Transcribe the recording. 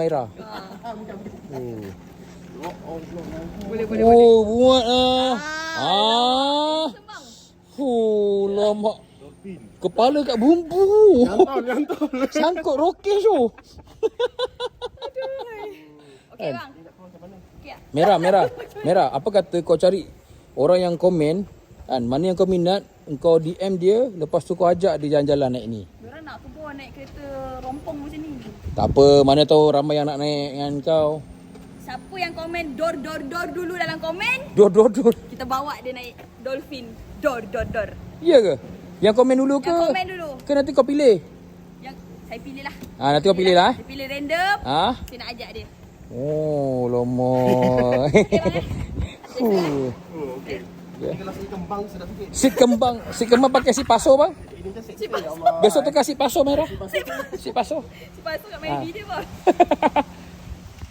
Maira. Boleh. Oh, buat ah. Lama. Kepala kat bumbu. Nyantol. Sangkut rokes tu. Okey bang. Okey. Merah. Apa kata kau cari orang yang komen kan, mana yang kau minat, kau DM dia, lepas tu kau ajak dia jalan-jalan naik ni. Diorang nak keluar naik kereta rompong macam ni. Tak apa, mana tahu ramai yang nak naik dengan kau. Siapa yang komen dor dulu dalam komen, Dor. kita bawa dia naik dolphin. Dor. Ya ke? Yang komen dulu ke? Yang komen dulu. Ke nanti kau pilih? Yang saya pilih lah. Nanti kau pilih lah. Saya pilih random. Saya nak ajak dia. Oh, lama. Okey. Kalau si kembang sedap sikit. Si kembang pakai si paso bang. Ini kan Si paso. Besok tu kasih paso Merah. Si paso. Si pasu kat Medi dia bang.